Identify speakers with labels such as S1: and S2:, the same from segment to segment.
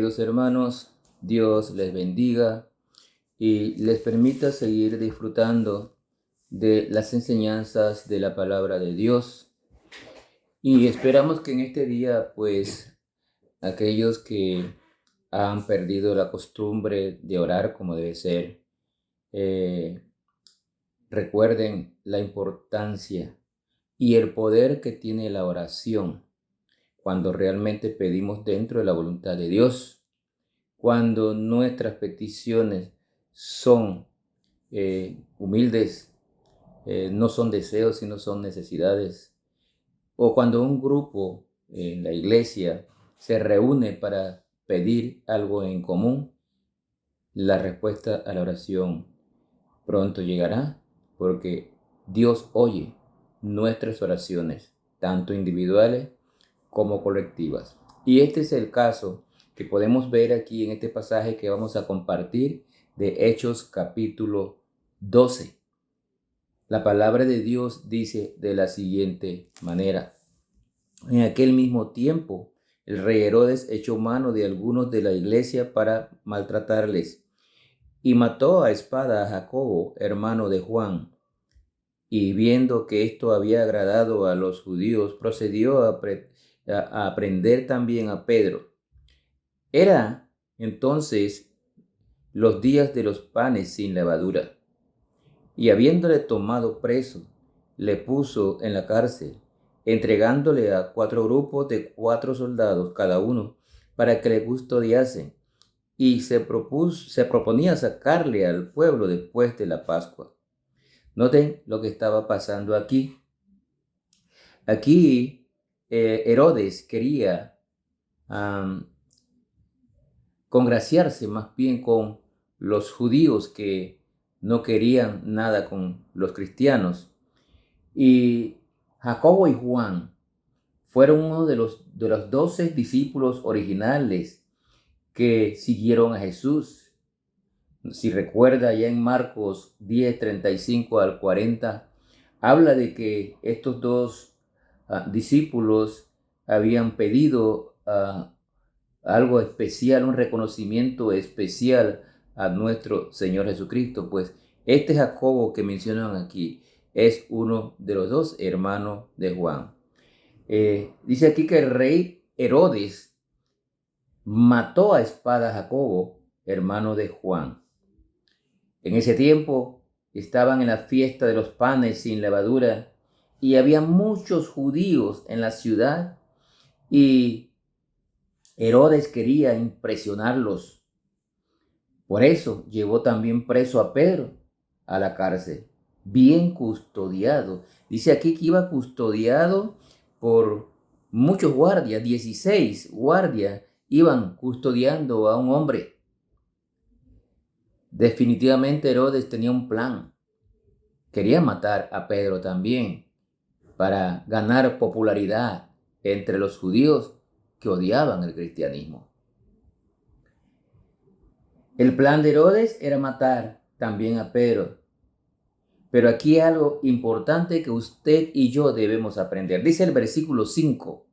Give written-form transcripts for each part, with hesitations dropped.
S1: queridos hermanos, Dios les bendiga y les permita seguir disfrutando de las enseñanzas de la palabra de Dios. Y esperamos que en este día, pues, aquellos que han perdido la costumbre de orar como debe ser, eh, recuerden la importancia y el poder que tiene la oración cuando realmente pedimos dentro de la voluntad de Dios. Cuando nuestras peticiones son humildes, no son deseos, sino son necesidades. O cuando un grupo en la iglesia se reúne para pedir algo en común, la respuesta a la oración pronto llegará, porque Dios oye nuestras oraciones, tanto individuales como colectivas. Y este es el caso que podemos ver aquí en este pasaje que vamos a compartir de Hechos capítulo 12. La palabra de Dios dice de la siguiente manera: en aquel mismo tiempo, el rey Herodes echó mano de algunos de la iglesia para maltratarles y mató a espada a Jacobo, hermano de Juan. Y viendo que esto había agradado a los judíos, procedió a prender también a Pedro. Era entonces los días de los panes sin levadura. Y habiéndole tomado preso, le puso en la cárcel, entregándole a 4 grupos de 4 soldados cada uno, para que le custodiasen. Y se proponía sacarle al pueblo después de la Pascua. Noten lo que estaba pasando aquí. Aquí Herodes quería congraciarse más bien con los judíos que no querían nada con los cristianos. Y Jacobo y Juan fueron uno de los 12 discípulos originales que siguieron a Jesús. Si recuerda, ya en Marcos 10, 35 al 40, habla de que estos dos discípulos habían pedido algo especial, un reconocimiento especial a nuestro Señor Jesucristo. Pues este Jacobo que mencionan aquí es uno de los 2 hermanos de Juan. Dice aquí que el rey Herodes mató a espada a Jacobo, hermano de Juan. En ese tiempo estaban en la fiesta de los panes sin levadura y había muchos judíos en la ciudad, y Herodes quería impresionarlos. Por eso llevó también preso a Pedro a la cárcel, bien custodiado. Dice aquí que iba custodiado por muchos guardias, 16 guardias iban custodiando a un hombre. Definitivamente Herodes tenía un plan. Quería matar a Pedro también para ganar popularidad entre los judíos que odiaban el cristianismo. El plan de Herodes era matar también a Pedro. Pero aquí hay algo importante que usted y yo debemos aprender. Dice el versículo 5.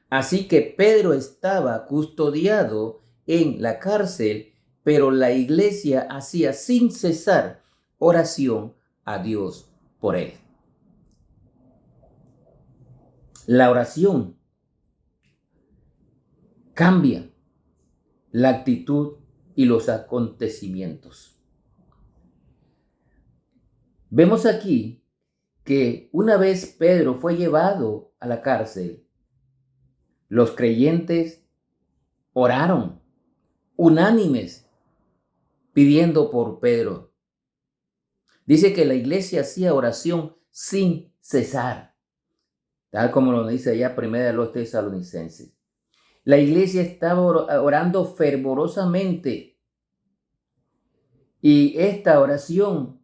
S1: Así que Pedro estaba custodiado en la cárcel, pero la iglesia hacía sin cesar oración a Dios por él. La oración cambia la actitud y los acontecimientos. Vemos aquí que una vez Pedro fue llevado a la cárcel, los creyentes oraron unánimes pidiendo por Pedro. Dice que la iglesia hacía oración sin cesar, tal como lo dice allá Primera de los Tesalonicenses. La iglesia estaba orando fervorosamente, y esta oración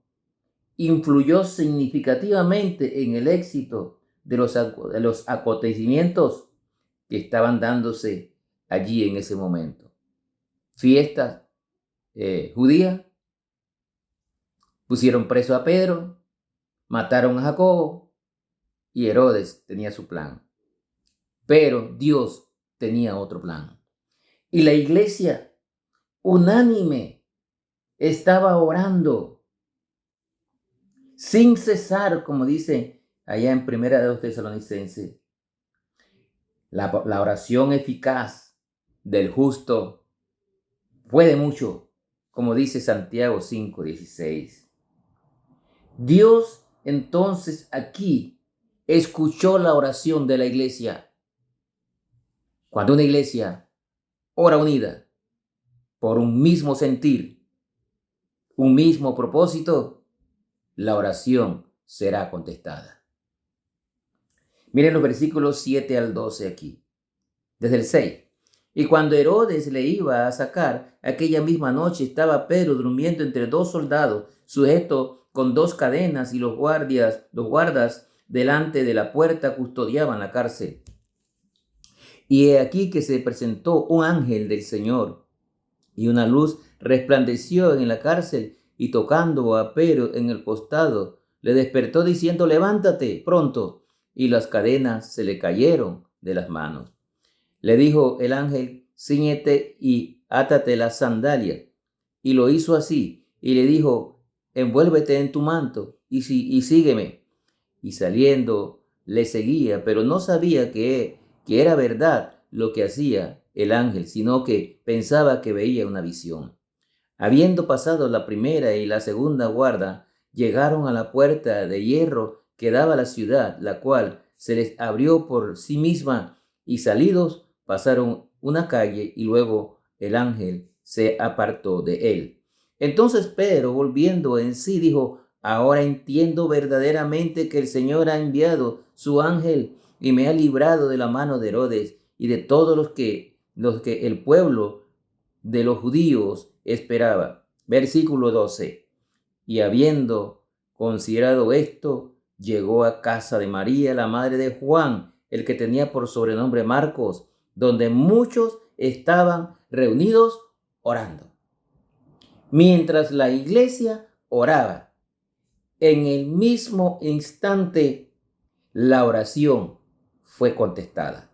S1: influyó significativamente en el éxito de los acontecimientos que estaban dándose allí en ese momento. Fiestas judías, pusieron preso a Pedro, mataron a Jacobo, y Herodes tenía su plan. Pero Dios tenía otro plan. Y la iglesia, unánime, estaba orando sin cesar, como dice allá en Primera de los Tesalonicenses. La oración eficaz del justo puede mucho, como dice Santiago 5:16. Dios entonces aquí escuchó la oración de la iglesia. Cuando una iglesia ora unida por un mismo sentir, un mismo propósito, la oración será contestada. Miren los versículos 7 al 12 aquí, desde el 6. Y cuando Herodes le iba a sacar, aquella misma noche estaba Pedro durmiendo entre dos soldados, sujeto con dos cadenas, y los guardas delante de la puerta custodiaban la cárcel. Y he aquí que se presentó un ángel del Señor, y una luz resplandeció en la cárcel, y tocando a Pedro en el costado, le despertó diciendo: levántate pronto. Y las cadenas se le cayeron de las manos. Le dijo el ángel: cíñete y átate las sandalias. Y lo hizo así. Y le dijo: envuélvete en tu manto y sígueme. Y saliendo le seguía, pero no sabía que era verdad lo que hacía el ángel, sino que pensaba que veía una visión. Habiendo pasado la primera y la segunda guarda, llegaron a la puerta de hierro que daba a la ciudad, la cual se les abrió por sí misma, y salidos pasaron una calle, y luego el ángel se apartó de él. Entonces Pedro, volviendo en sí, dijo: ahora entiendo verdaderamente que el Señor ha enviado su ángel y me ha librado de la mano de Herodes y de todos los que el pueblo de los judíos esperaba. Versículo 12. Y habiendo considerado esto, llegó a casa de María, la madre de Juan, el que tenía por sobrenombre Marcos, donde muchos estaban reunidos orando. Mientras la iglesia oraba, en el mismo instante la oración fue contestada.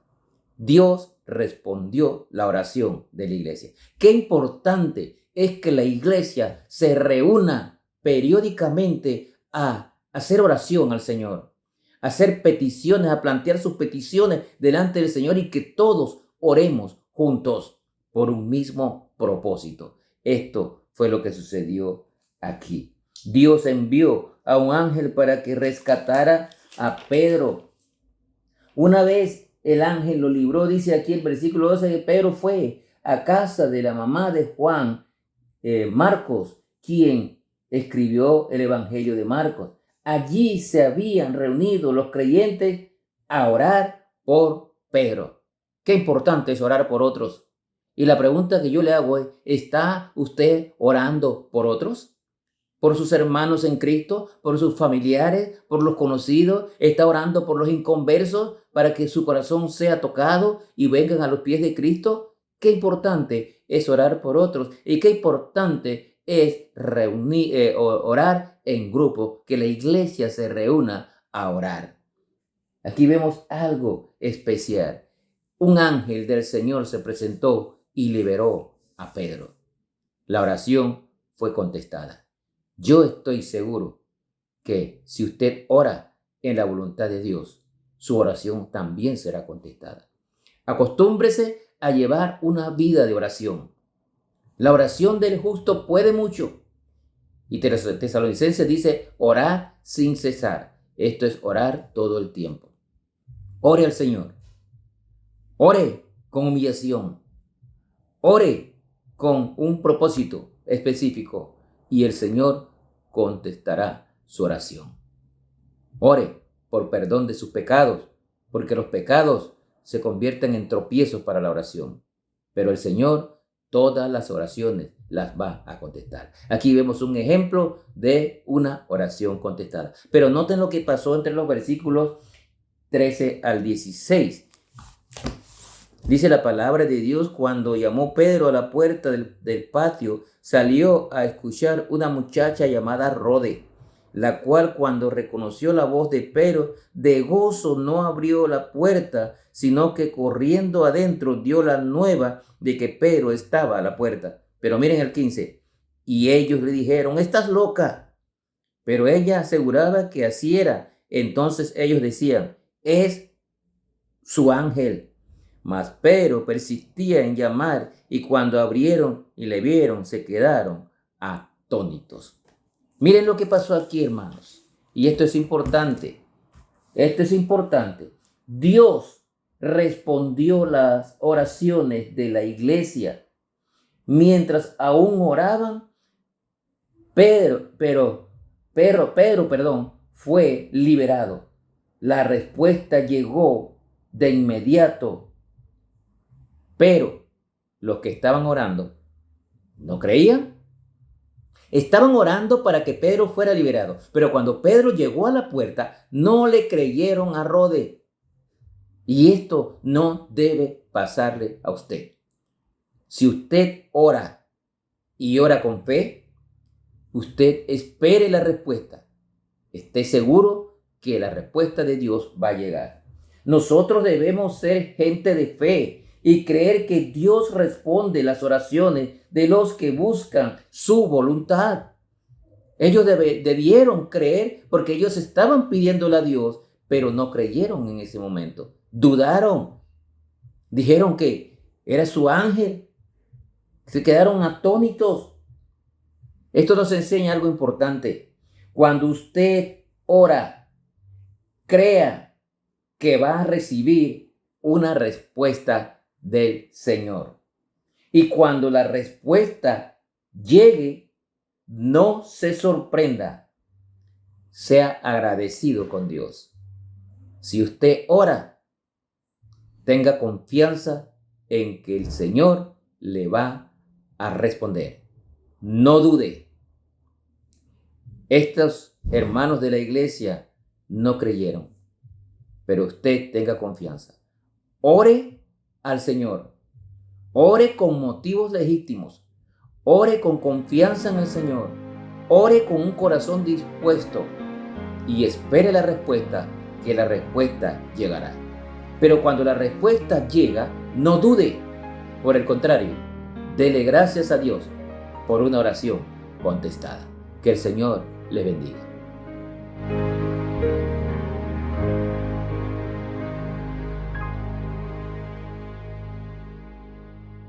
S1: Dios respondió la oración de la iglesia. Qué importante es que la iglesia se reúna periódicamente a hacer oración al Señor, a hacer peticiones, a plantear sus peticiones delante del Señor, y que todos oremos juntos por un mismo propósito. Esto fue lo que sucedió aquí. Dios envió a un ángel para que rescatara a Pedro. Una vez el ángel lo libró, dice aquí el versículo 12, que Pedro fue a casa de la mamá de Juan, Marcos, quien escribió el Evangelio de Marcos. Allí se habían reunido los creyentes a orar por Pedro. Qué importante es orar por otros. Y la pregunta que yo le hago es: ¿está usted orando por otros? ¿Por sus hermanos en Cristo? ¿Por sus familiares? ¿Por los conocidos? ¿Está orando por los inconversos para que su corazón sea tocado y vengan a los pies de Cristo? Qué importante es orar por otros, y qué importante es orar en grupo, que la iglesia se reúna a orar. Aquí vemos algo especial. Un ángel del Señor se presentó y liberó a Pedro. La oración fue contestada. Yo estoy seguro que si usted ora en la voluntad de Dios, su oración también será contestada. Acostúmbrese a llevar una vida de oración. La oración del justo puede mucho. Y Tesalonicenses dice: orar sin cesar. Esto es orar todo el tiempo. Ore al Señor. Ore con humillación. Ore con un propósito específico, y el Señor contestará su oración. Ore por perdón de sus pecados, porque los pecados se convierten en tropiezos para la oración. Pero el Señor todas las oraciones las va a contestar. Aquí vemos un ejemplo de una oración contestada. Pero noten lo que pasó entre los versículos 13 al 16. Dice la palabra de Dios: cuando llamó Pedro a la puerta del patio, salió a escuchar una muchacha llamada Rode, la cual cuando reconoció la voz de Pedro, de gozo no abrió la puerta, sino que corriendo adentro dio la nueva de que Pedro estaba a la puerta. Pero miren el 15. Y ellos le dijeron, estás loca. Pero ella aseguraba que así era. Entonces ellos decían, es su ángel. Mas Pedro persistía en llamar, y cuando abrieron y le vieron, se quedaron atónitos. Miren lo que pasó aquí, hermanos. Y esto es importante. Esto es importante. Dios respondió las oraciones de la iglesia. Mientras aún oraban, Pedro, fue liberado. La respuesta llegó de inmediato. Pero los que estaban orando no creían. Estaban orando para que Pedro fuera liberado. Pero cuando Pedro llegó a la puerta, no le creyeron a Rode. Y esto no debe pasarle a usted. Si usted ora y ora con fe, usted espere la respuesta. Esté seguro que la respuesta de Dios va a llegar. Nosotros debemos ser gente de fe y creer que Dios responde las oraciones de los que buscan su voluntad. Ellos debieron creer porque ellos estaban pidiéndole a Dios, pero no creyeron en ese momento. Dudaron. Dijeron que era su ángel. Se quedaron atónitos. Esto nos enseña algo importante. Cuando usted ora, crea que va a recibir una respuesta del Señor. Y cuando la respuesta llegue, no se sorprenda. Sea agradecido con Dios. Si usted ora, tenga confianza en que el Señor le va a responder. No dude. Estos hermanos de la iglesia no creyeron, pero usted tenga confianza. Ore al Señor. Ore con motivos legítimos. Ore con confianza en el Señor. Ore con un corazón dispuesto y espere la respuesta, que la respuesta llegará. Pero cuando la respuesta llega, no dude. Por el contrario, dele gracias a Dios por una oración contestada. Que el Señor le bendiga.